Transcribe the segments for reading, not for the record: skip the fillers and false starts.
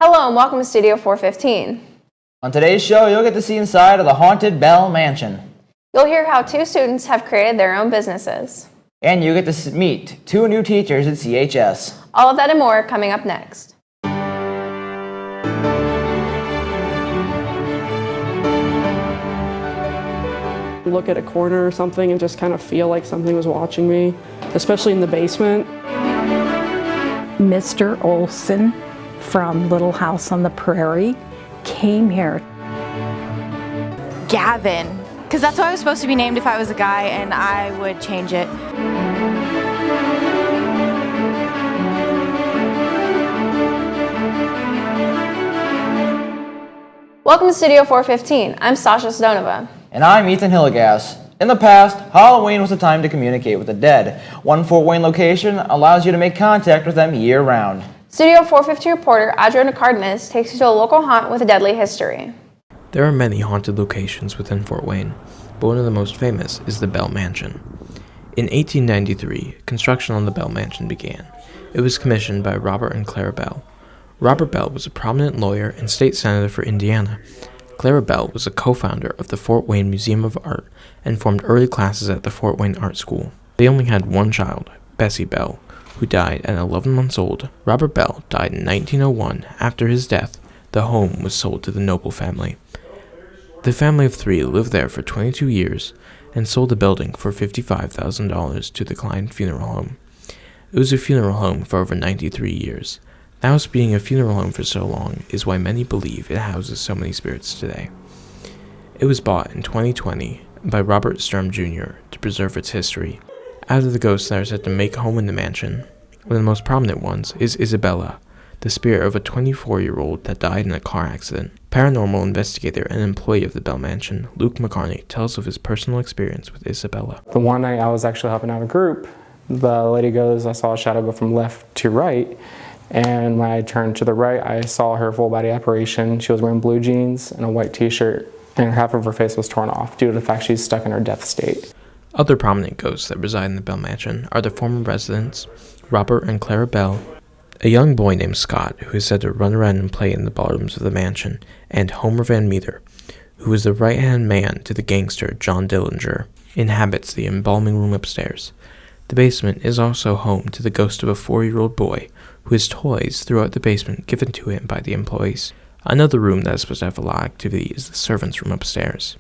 Hello and welcome to Studio 415. On today's show, you'll get to see inside of the haunted Bell Mansion. You'll hear how two students have created their own businesses. And you get to meet two new teachers at CHS. All of that and more coming up next. Look at a corner or something and just kind of feel like something was watching me, especially in the basement. Mr. Olson from Little House on the Prairie came here. Gavin, because that's what I was supposed to be named if I was a guy, and I would change it. Welcome to Studio 415. I'm Sasha Stonova. And I'm Ethan Hillegas. In the past, Halloween was a time to communicate with the dead. One Fort Wayne location allows you to make contact with them year-round. Studio 415 reporter Adriana Cardenas takes you to a local haunt with a deadly history. There are many haunted locations within Fort Wayne, but one of the most famous is the Bell Mansion. In 1893, construction on the Bell Mansion began. It was commissioned by Robert and Clara Bell. Robert Bell was a prominent lawyer and state senator for Indiana. Clara Bell was a co-founder of the Fort Wayne Museum of Art and formed early classes at the Fort Wayne Art School. They only had one child, Bessie Bell, who died at 11 months old. Robert Bell died in 1901. After his death, the home was sold to the Noble family. The family of three lived there for 22 years and sold the building for $55,000 to the Klein Funeral Home. It was a funeral home for over 93 years. The house being a funeral home for so long is why many believe it houses so many spirits today. It was bought in 2020 by Robert Sturm Jr. to preserve its history. Out of the ghosts that are said to make home in the mansion, one of the most prominent ones is Isabella, the spirit of a 24-year-old that died in a car accident. Paranormal investigator and employee of the Bell Mansion, Luke McCartney, tells of his personal experience with Isabella. The one night I was actually helping out a group, the lady goes, I saw a shadow go from left to right, and when I turned to the right, I saw her full body apparition. She was wearing blue jeans and a white t-shirt, and half of her face was torn off due to the fact she's stuck in her death state. Other prominent ghosts that reside in the Bell Mansion are the former residents, Robert and Clara Bell, a young boy named Scott, who is said to run around and play in the ballrooms of the mansion, and Homer Van Meter, who is the right-hand man to the gangster John Dillinger, inhabits the embalming room upstairs. The basement is also home to the ghost of a 4-year-old boy who has toys throughout the basement given to him by the employees. Another room that is supposed to have a lot of activity is the servants' room upstairs.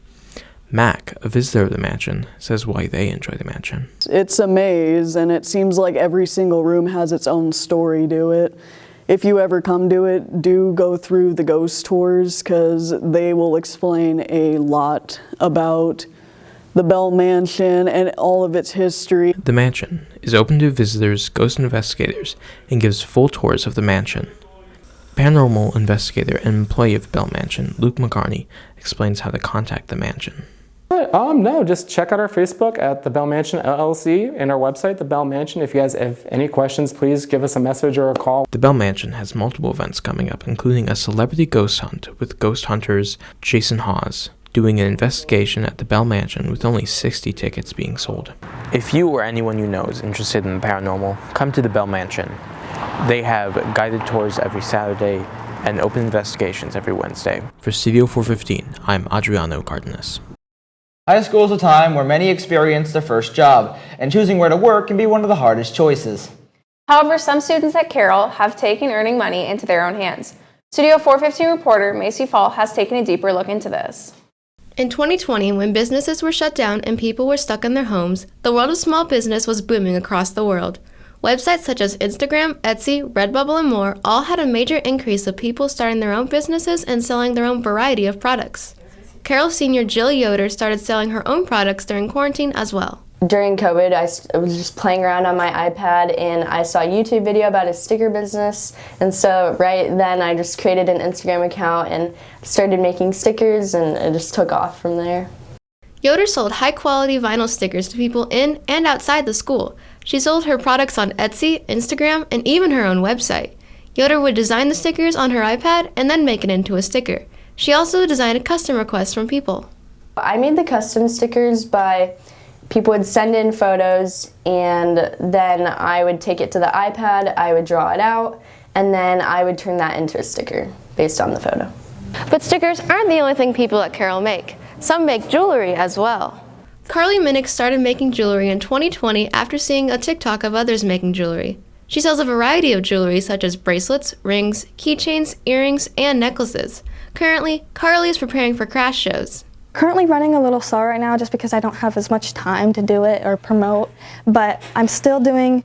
Mac, a visitor of the mansion, says why they enjoy the mansion. It's a maze, and it seems like every single room has its own story to it. If you ever come to it, do go through the ghost tours, because they will explain a lot about the Bell Mansion and all of its history. The mansion is open to visitors, ghost investigators, and gives full tours of the mansion. Paranormal investigator and employee of the Bell Mansion, Luke McCartney, explains how to contact the mansion. No, just check out our Facebook at the Bell Mansion LLC and our website, the Bell Mansion. If you guys have any questions, please give us a message or a call. The Bell Mansion has multiple events coming up, including a celebrity ghost hunt with ghost hunters Jason Hawes, doing an investigation at the Bell Mansion with only 60 tickets being sold. If you or anyone you know is interested in the paranormal, come to the Bell Mansion. They have guided tours every Saturday and open investigations every Wednesday. For Studio 415, I'm Adriano Cardenas. High school is a time where many experience their first job, and choosing where to work can be one of the hardest choices. However, some students at Carroll have taken earning money into their own hands. Studio 415 reporter Macy Fall has taken a deeper look into this. In 2020, when businesses were shut down and people were stuck in their homes, the world of small business was booming across the world. Websites such as Instagram, Etsy, Redbubble, and more all had a major increase of people starting their own businesses and selling their own variety of products. Carroll senior Jill Yoder started selling her own products during quarantine as well. During COVID, I was just playing around on my iPad and I saw a YouTube video about a sticker business, and so right then I just created an Instagram account and started making stickers, and it just took off from there. Yoder sold high-quality vinyl stickers to people in and outside the school. She sold her products on Etsy, Instagram, and even her own website. Yoder would design the stickers on her iPad and then make it into a sticker. She also designed custom requests from people. I made the custom stickers by people would send in photos, and then I would take it to the iPad, I would draw it out, and then I would turn that into a sticker based on the photo. But stickers aren't the only thing people at Carroll make. Some make jewelry as well. Carly Minnick started making jewelry in 2020 after seeing a TikTok of others making jewelry. She sells a variety of jewelry such as bracelets, rings, keychains, earrings, and necklaces. Currently, Carly is preparing for craft shows. Currently running a little slow right now just because I don't have as much time to do it or promote, but I'm still doing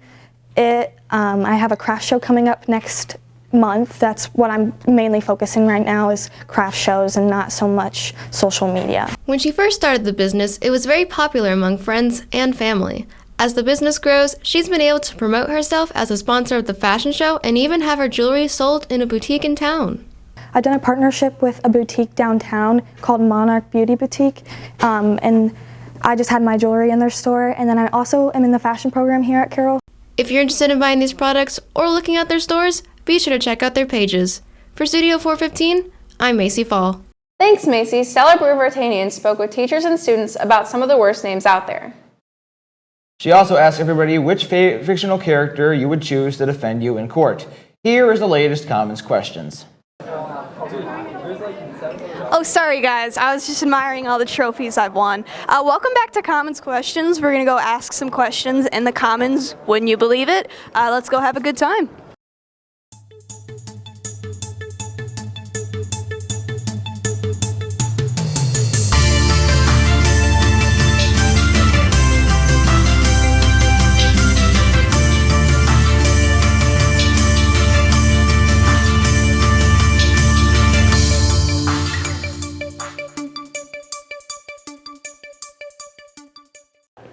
it. I have a craft show coming up next month. That's what I'm mainly focusing right now, is craft shows and not so much social media. When she first started the business, it was very popular among friends and family. As the business grows, she's been able to promote herself as a sponsor of the fashion show and even have her jewelry sold in a boutique in town. I've done a partnership with a boutique downtown called Monarch Beauty Boutique, and I just had my jewelry in their store, and then I also am in the fashion program here at Carroll. If you're interested in buying these products or looking at their stores, be sure to check out their pages. For Studio 415, I'm Macy Fall. Thanks, Macy. Stella Brewer-Vartanian spoke with teachers and students about some of the worst names out there. She also asked everybody which fictional character you would choose to defend you in court. Here is the latest Commons questions. Oh, sorry guys, I was just admiring all the trophies I've won. Welcome back to Commons Questions. We're gonna go ask some questions in the Commons, wouldn't you believe it? Let's go have a good time.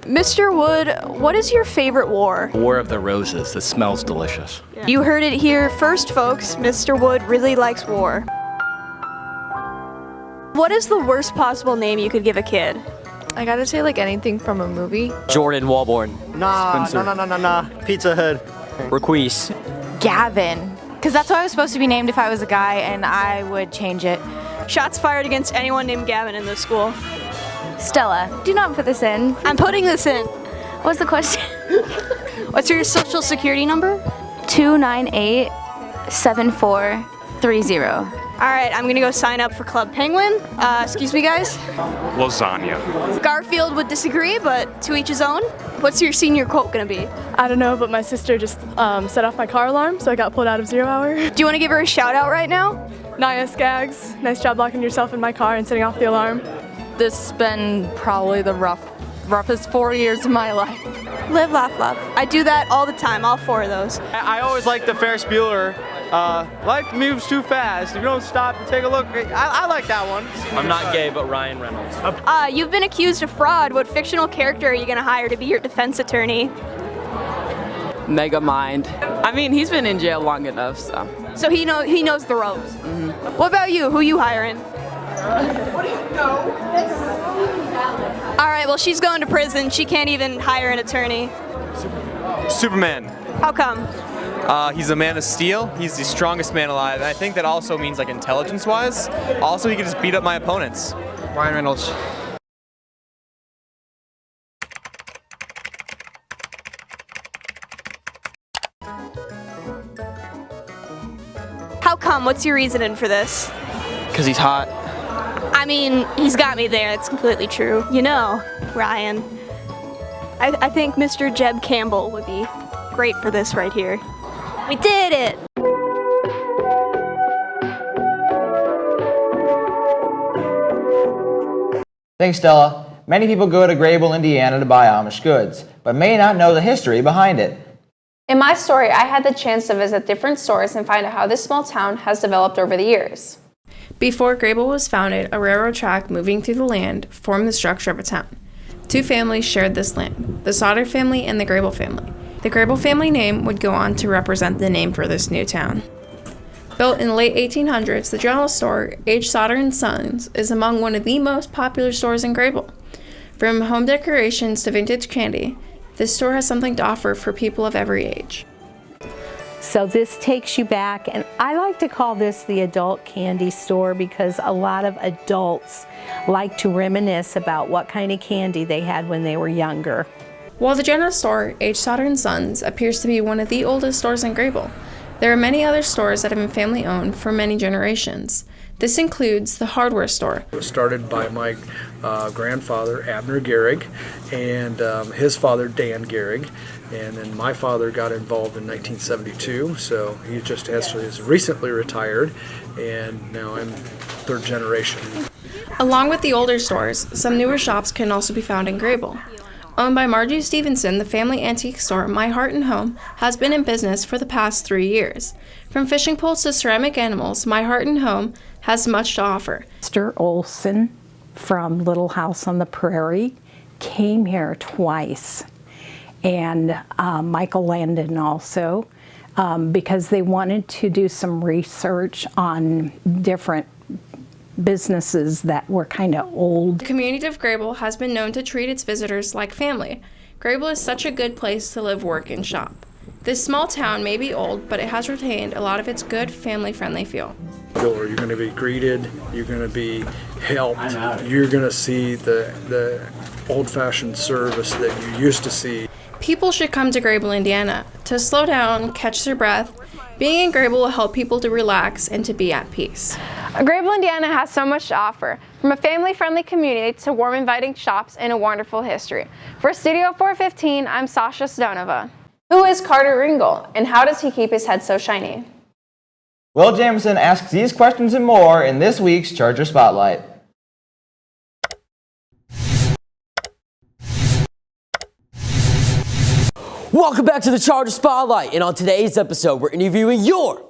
Mr. Wood, what is your favorite war? War of the Roses. It smells delicious. You heard it here first, folks. Mr. Wood really likes war. What is the worst possible name you could give a kid? I gotta say like anything from a movie. Jordan Walborn. Nah. Pizza Hut. Requise. Gavin. Because that's what I was supposed to be named if I was a guy, and I would change it. Shots fired against anyone named Gavin in this school. Stella, do not put this in. I'm putting this in. What's the question? What's your social security number? 298-7430. All right, I'm gonna go sign up for Club Penguin. Excuse me, guys. Lasagna. Garfield would disagree, but to each his own. What's your senior quote gonna be? I don't know, but my sister just set off my car alarm, so I got pulled out of 0 hour. Do you want to give her a shout out right now? Naya Skaggs, nice job locking yourself in my car and setting off the alarm. This has been probably the roughest 4 years of my life. Live, laugh, love. I do that all the time, all 4 of those. I always like the Ferris Bueller. Life moves too fast. If you don't stop and take a look, I like that one. I'm not gay, but Ryan Reynolds. You've been accused of fraud. What fictional character are you going to hire to be your defense attorney? Megamind. I mean, he's been in jail long enough, so. So he knows the ropes. Mm-hmm. What about you? Who you hiring? What do you know? All right, well, she's going to prison. She can't even hire an attorney. Superman. How come? He's a man of steel. He's the strongest man alive. And I think that also means like intelligence-wise. Also, he can just beat up my opponents. Ryan Reynolds. How come? What's your reasoning for this? Because he's hot. I mean, he's got me there. It's completely true. You know, Ryan, I think Mr. Jeb Campbell would be great for this right here. We did it! Thanks, Stella. Many people go to Grabill, Indiana to buy Amish goods, but may not know the history behind it. In my story, I had the chance to visit different stores and find out how this small town has developed over the years. Before Grebel was founded, a railroad track moving through the land formed the structure of a town. 2 families shared this land, the Sauter family and the Grebel family. The Grebel family name would go on to represent the name for this new town. Built in the late 1800s, the general store, H. Sauter & Sons, is among one of the most popular stores in Grebel. From home decorations to vintage candy, this store has something to offer for people of every age. So this takes you back, and I like to call this the adult candy store because a lot of adults like to reminisce about what kind of candy they had when they were younger. While the general store, H. Sauter & Sons, appears to be one of the oldest stores in Grebel, There are many other stores that have been family-owned for many generations. This includes the hardware store. It was started by my grandfather, Abner Gehrig, and his father, Dan Gehrig. And then my father got involved in 1972, so he just is recently retired, and now I'm third generation. Along with the older stores, some newer shops can also be found in Grebel. Owned by Margie Stevenson, the family antique store My Heart and Home has been in business for the past 3 years. From fishing poles to ceramic animals, My Heart and Home has much to offer. Mr. Olson from Little House on the Prairie came here twice, and Michael Landon also, because they wanted to do some research on different businesses that were kind of old. The community of Grebel has been known to treat its visitors like family. Grebel is such a good place to live, work, and shop. This small town may be old, but it has retained a lot of its good, family-friendly feel. You're going to be greeted, you're going to be helped, you're going to see the old-fashioned service that you used to see. People should come to Grabill, Indiana to slow down, catch their breath. Being in Grabill will help people to relax and to be at peace. Grabill, Indiana has so much to offer, from a family-friendly community to warm, inviting shops and a wonderful history. For Studio 415, I'm Sasha Stonova. Who is Carter Ringle, and how does he keep his head so shiny? Will Jamison asks these questions and more in this week's Charger Spotlight. Welcome back to the Charger Spotlight, and on today's episode, we're interviewing your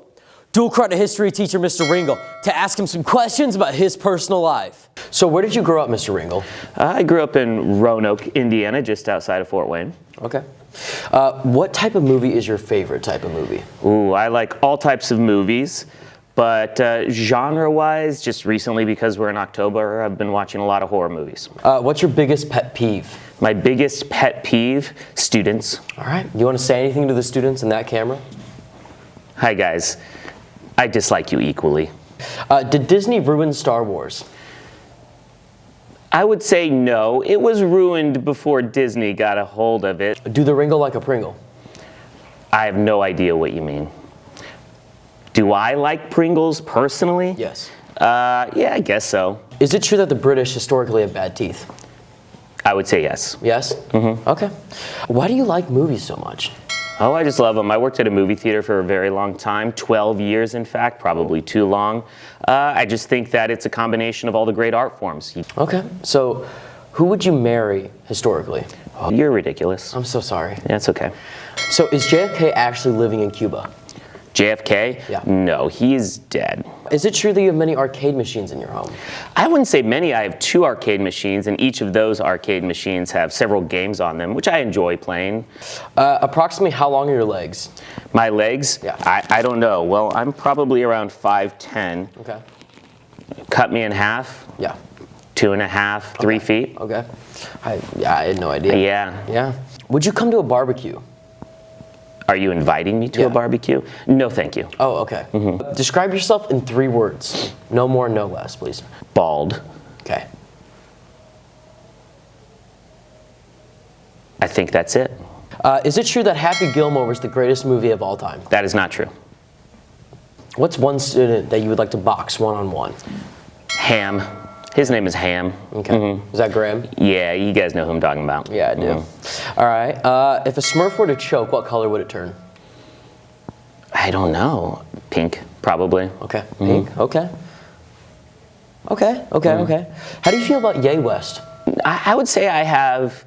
dual credit history teacher, Mr. Ringle, to ask him some questions about his personal life. So where did you grow up, Mr. Ringle? I grew up in Roanoke, Indiana, just outside of Fort Wayne. Okay. What type of movie is your favorite type of movie? Ooh, I like all types of movies, but genre-wise, just recently because we're in October, I've been watching a lot of horror movies. What's your biggest pet peeve? My biggest pet peeve? Students. All right. You want to say anything to the students in that camera? Hi, guys. I dislike you equally. Did Disney ruin Star Wars? I would say no. It was ruined before Disney got a hold of it. Do the Ringle like a Pringle? I have no idea what you mean. Do I like Pringles personally? Yes. Yeah, I guess so. Is it true that the British historically have bad teeth? I would say yes. Yes? Mm-hmm. Okay. Why do you like movies so much? Oh, I just love them. I worked at a movie theater for a very long time, 12 years in fact, probably too long. I just think that it's a combination of all the great art forms. Okay, so who would you marry historically? Oh, you're ridiculous. I'm so sorry. That's okay. So is JFK actually living in Cuba? JFK? Yeah. No, he's dead. Is it true that you have many arcade machines in your home? I wouldn't say many. I have 2 arcade machines, and each of those arcade machines have several games on them, which I enjoy playing. Approximately how long are your legs? My legs? Yeah. I don't know. Well, I'm probably around 5'10". Okay. Cut me in half? Yeah. 2.5, 3 feet? Okay. I had no idea. Yeah. Yeah. Would you come to a barbecue? Are you inviting me to a barbecue? No, thank you. Oh, okay. Mm-hmm. Describe yourself in 3 words. No more, no less, please. Bald. Okay. I think that's it. Is it true that Happy Gilmore was the greatest movie of all time? That is not true. What's one student that you would like to box one-on-one? Ham. His name is Ham. Okay. Mm-hmm. Is that Graham? Yeah, you guys know who I'm talking about. Yeah, I do. Mm-hmm. All right. If a Smurf were to choke, what color would it turn? I don't know. Pink, probably. Okay. Pink. Mm-hmm. Okay. Okay. How do you feel about Ye West? I would say I have,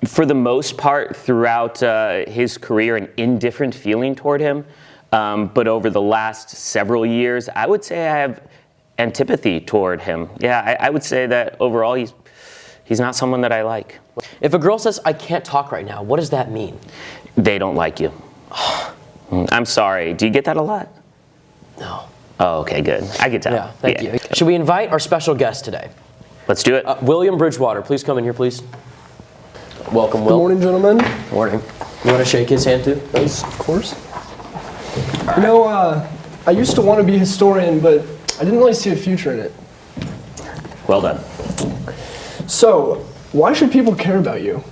for the most part, throughout his career, an indifferent feeling toward him. But over the last several years, I would say I have antipathy toward him. Yeah, I would say that overall he's not someone that I like. If a girl says, I can't talk right now, what does that mean? They don't like you. I'm sorry. Do you get that a lot? No. Oh, okay, good. I can tell. Yeah, thank you. Should we invite our special guest today? Let's do it. William Bridgewater, please come in here, please. Welcome, Will. Good morning, gentlemen. Morning. You want to shake his hand too? Yes, of course. You know, I used to want to be a historian, but I didn't really see a future in it. Well done. So, why should people care about you?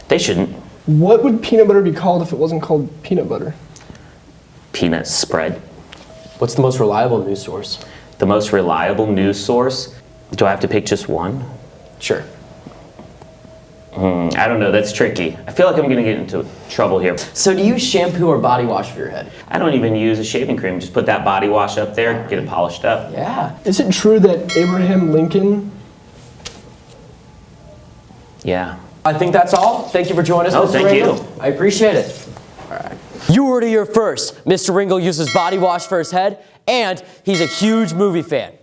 They shouldn't. What would peanut butter be called if it wasn't called peanut butter? peanut spread. What's the most reliable news source? The most reliable news source? Do I have to pick just one? Sure. I don't know, that's tricky. I feel like I'm gonna get into trouble here. So do you use shampoo or body wash for your head? I don't even use a shaving cream. Just put that body wash up there, get it polished up. Yeah. Is it true that Abraham Lincoln? Yeah. I think that's all. Thank you for joining us, Oh, Mr. thank Ringle. you. I appreciate it. All right. You heard it here first. Mr. Ringle uses body wash for his head, and he's a huge movie fan.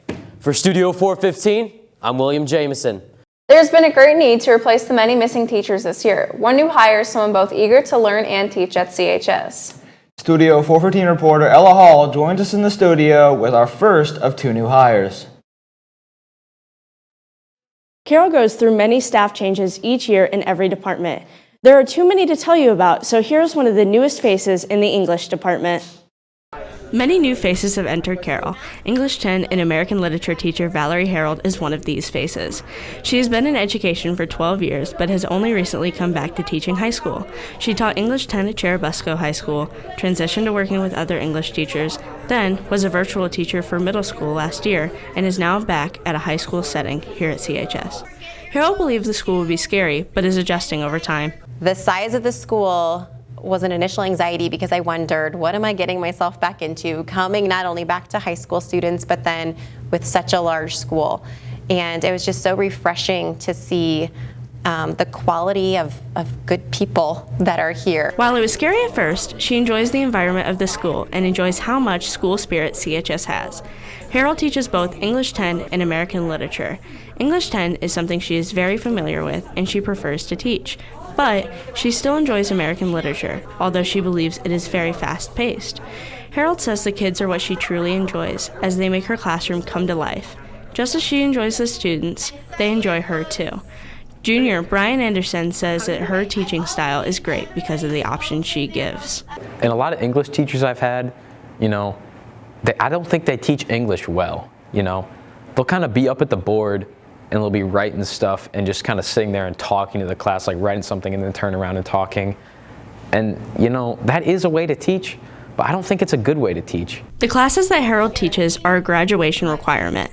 For Studio 415, I'm William Jameson. There's been a great need to replace the many missing teachers this year. One new hire is someone both eager to learn and teach at CHS. Studio 415 reporter Ella Hall joins us in the studio with our first of 2 new hires. Carroll goes through many staff changes each year in every department. There are too many to tell you about, so here's one of the newest faces in the English department. Many new faces have entered Carroll. English 10 and American Literature teacher Valerie Harold is one of these faces. She has been in education for 12 years, but has only recently come back to teaching high school. She taught English 10 at Cherubusco High School, transitioned to working with other English teachers, then was a virtual teacher for middle school last year, and is now back at a high school setting here at CHS. Harold believes the school would be scary, but is adjusting over time. The size of the school was an initial anxiety because I wondered, what am I getting myself back into, coming not only back to high school students, but then with such a large school. And it was just so refreshing to see the quality of good people that are here. While it was scary at first, she enjoys the environment of the school and enjoys how much school spirit CHS has. Harold teaches both English 10 and American Literature. English 10 is something she is very familiar with and she prefers to teach. But she still enjoys American Literature, although she believes it is very fast-paced. Harold says the kids are what she truly enjoys, as they make her classroom come to life. Just as she enjoys the students, they enjoy her too. Junior Brian Anderson says that her teaching style is great because of the options she gives. And a lot of English teachers I've had, I don't think they teach English well, They'll kind of be up at the board and they'll be writing stuff and just kind of sitting there and talking to the class, like writing something and then turn around and talking. And, that is a way to teach, but I don't think it's a good way to teach. The classes that Harold teaches are a graduation requirement.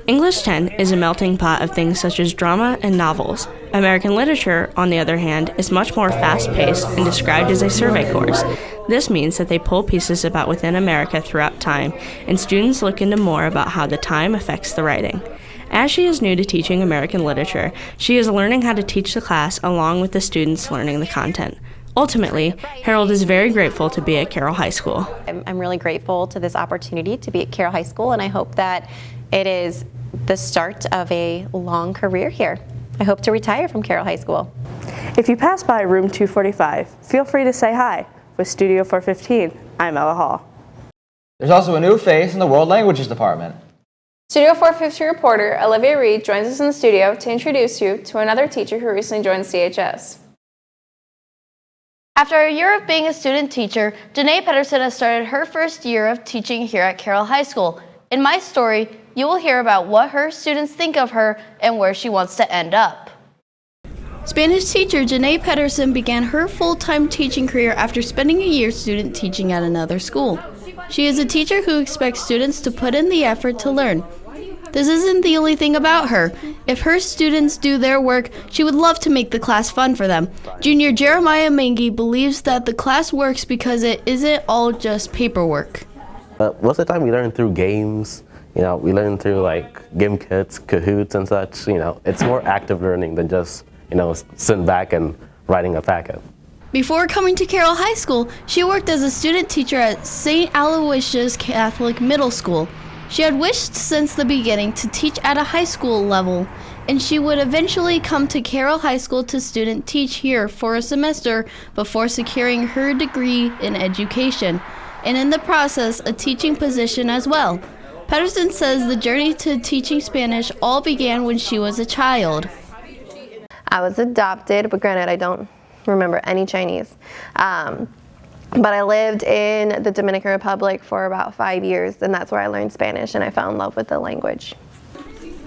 English 10 is a melting pot of things such as drama and novels. American Literature, on the other hand, is much more fast-paced and described as a survey course. This means that they pull pieces about within America throughout time, and students look into more about how the time affects the writing. As she is new to teaching American Literature, she is learning how to teach the class along with the students learning the content. Ultimately, Harold is very grateful to be at Carroll High School. I'm really grateful to this opportunity to be at Carroll High School, and I hope that it is the start of a long career here. I hope to retire from Carroll High School. If you pass by room 245, feel free to say hi. With Studio 415, I'm Ella Hall. There's also a new face in the World Languages Department. Studio 450 reporter Olivia Reed joins us in the studio to introduce you to another teacher who recently joined CHS. After a year of being a student teacher, Janae Peterson has started her first year of teaching here at Carroll High School. In my story, you will hear about what her students think of her and where she wants to end up. Spanish teacher Janae Peterson began her full-time teaching career after spending a year student teaching at another school. She is a teacher who expects students to put in the effort to learn. This isn't the only thing about her. If her students do their work, she would love to make the class fun for them. Junior Jeremiah Mangi believes that the class works because it isn't all just paperwork. Most of the time we learn through games. We learn through game kits, Kahoots and such. It's more active learning than just, sitting back and writing a packet. Before coming to Carroll High School, she worked as a student teacher at St. Aloysius Catholic Middle School. She had wished since the beginning to teach at a high school level, and she would eventually come to Carroll High School to student teach here for a semester before securing her degree in education, and in the process, a teaching position as well. Pederson says the journey to teaching Spanish all began when she was a child. I was adopted, but granted, I don't remember any Chinese. But I lived in the Dominican Republic for about 5 years, and that's where I learned Spanish, and I fell in love with the language.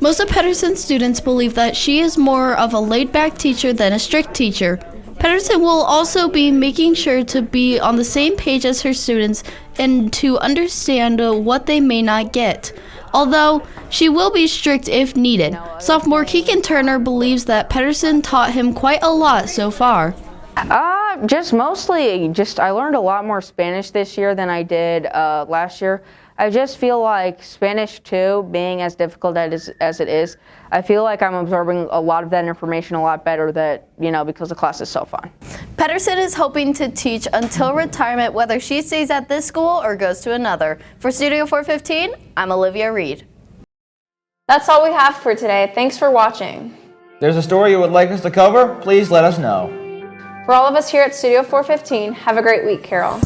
Most of Pederson's students believe that she is more of a laid-back teacher than a strict teacher. Pederson will also be making sure to be on the same page as her students and to understand what they may not get. Although she will be strict if needed. Sophomore Keegan Turner believes that Pederson taught him quite a lot so far. Just mostly, I learned a lot more Spanish this year than I did last year. I just feel like Spanish 2, being as difficult as it is, I feel like I'm absorbing a lot of that information a lot better because the class is so fun. Pederson is hoping to teach until retirement, whether she stays at this school or goes to another. For Studio 415, I'm Olivia Reed. That's all we have for today. Thanks for watching. If there's a story you would like us to cover, please let us know. For all of us here at Studio 415, have a great week, Carroll.